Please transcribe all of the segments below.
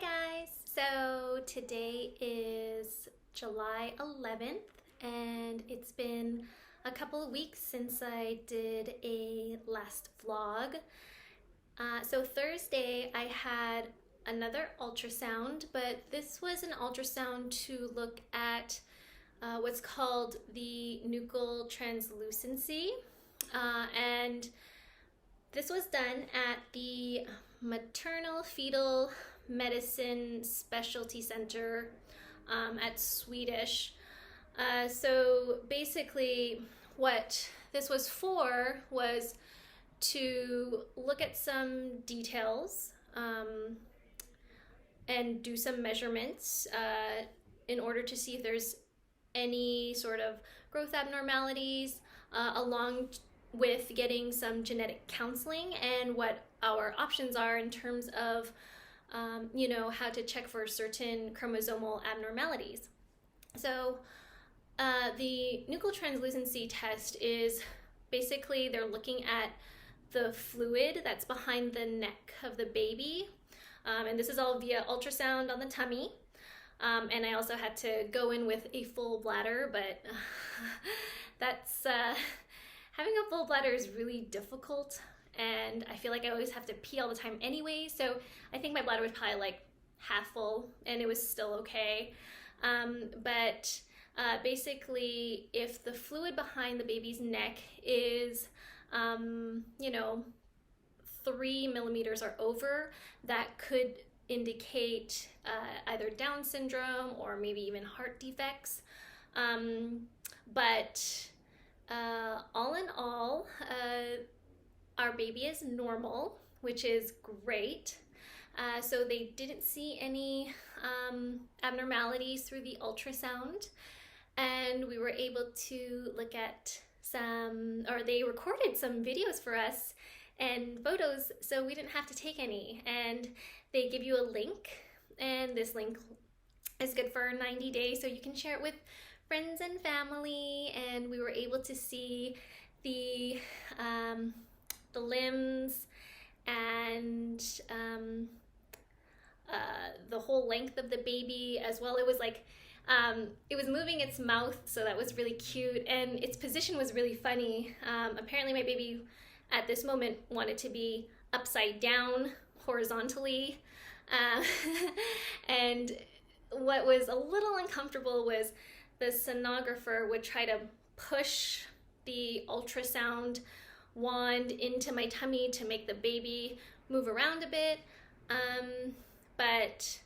Hi guys! So today is July 11th and it's been a couple of weeks since I did a last vlog. So Thursday I had another ultrasound, but this was an ultrasound to look at what's called the nuchal translucency, and this was done at the Maternal Fetal Medicine Specialty Center at Swedish. So basically what this was for was to look at some details and do some measurements in order to see if there's any sort of growth abnormalities, along with getting some genetic counseling and what our options are in terms of how to check for certain chromosomal abnormalities. So the nuchal translucency test is basically they're looking at the fluid that's behind the neck of the baby, and this is all via ultrasound on the tummy. And I also had to go in with a full bladder, but that's having a full bladder is really difficult, and I feel like I always have to pee all the time anyway, so I think my bladder was probably like half full and it was still okay. But basically, if the fluid behind the baby's neck is 3 millimeters or over, that could indicate either Down syndrome or maybe even heart defects. But all in all, our baby is normal, which is great. So they didn't see any abnormalities through the ultrasound, and we were able to look at they recorded some videos for us and photos, so we didn't have to take any. And they give you a link, and this link is good for 90 days, so you can share it with friends and family. And we were able to see the limbs and the whole length of the baby as well. It was like it was moving its mouth, so that was really cute, and its position was really funny. Apparently my baby at this moment wanted to be upside down horizontally, and what was a little uncomfortable was the sonographer would try to push the ultrasound wand into my tummy to make the baby move around a bit, but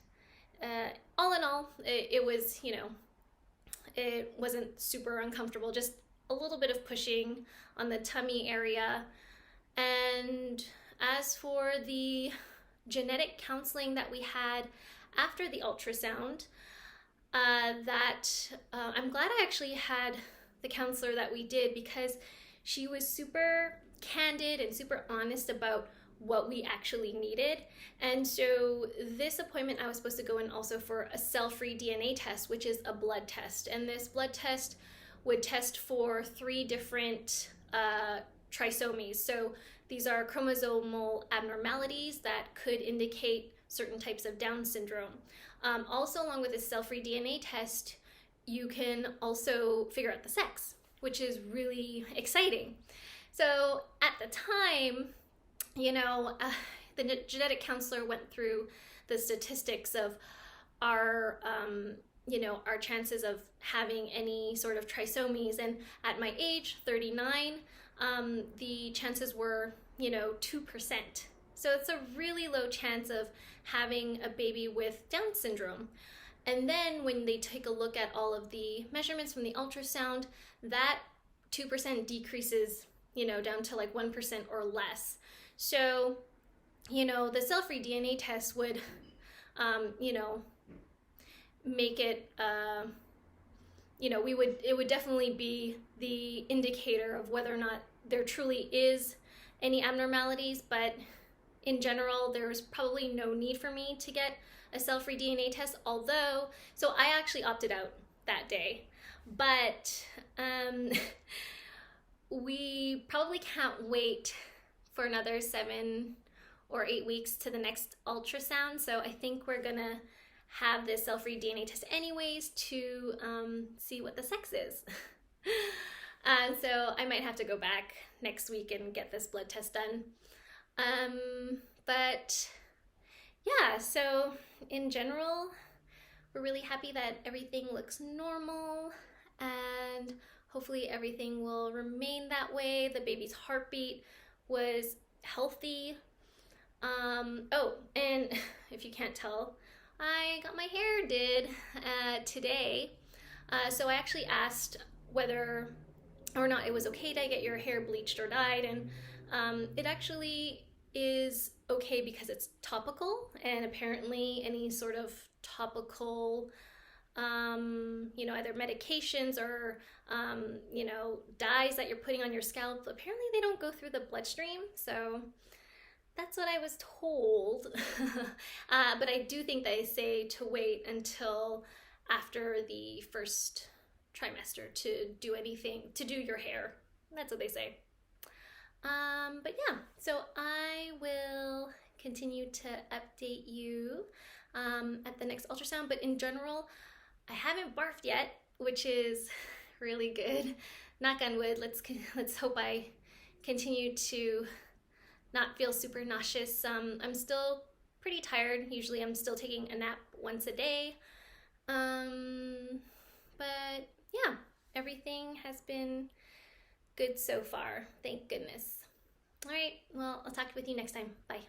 all in all, it was, it wasn't super uncomfortable, just a little bit of pushing on the tummy area. And as for the genetic counseling that we had after the ultrasound, I'm glad I actually had the counselor that we did, because she was super candid and super honest about what we actually needed. And so this appointment, I was supposed to go in also for a cell-free DNA test, which is a blood test. And this blood test would test for 3 different trisomies. So these are chromosomal abnormalities that could indicate certain types of Down syndrome. Also, along with this cell-free DNA test, you can also figure out the sex, which is really exciting. So at the time, the genetic counselor went through the statistics of our chances of having any sort of trisomies. And at my age, 39, the chances were, 2%. So it's a really low chance of having a baby with Down syndrome. And then when they take a look at all of the measurements from the ultrasound, that 2% decreases, down to like 1% or less. So, the cell-free DNA test would, make it, it would definitely be the indicator of whether or not there truly is any abnormalities. But in general, there's probably no need for me to get a cell-free DNA test, so I actually opted out that day. But we probably can't wait for another 7 or 8 weeks to the next ultrasound. So I think we're gonna have this cell-free DNA test anyways to see what the sex is. So I might have to go back next week and get this blood test done. But yeah, so in general, we're really happy that everything looks normal, and hopefully everything will remain that way. The baby's heartbeat was healthy. Oh, and if you can't tell, I got my hair did today. So I actually asked whether or not it was okay to get your hair bleached or dyed, and it actually is okay because it's topical, and apparently any sort of topical either medications or dyes that you're putting on your scalp, apparently they don't go through the bloodstream. So that's what I was told. But I do think they say to wait until after the first trimester to do anything, to do your hair. That's what they say. But yeah, so I will continue to update you at the next ultrasound. But in general, I haven't barfed yet, which is really good. Knock on wood. Let's hope I continue to not feel super nauseous. I'm still pretty tired. Usually I'm still taking a nap once a day. But yeah, everything has been good so far. Thank goodness. All right, well, I'll talk with you next time. Bye.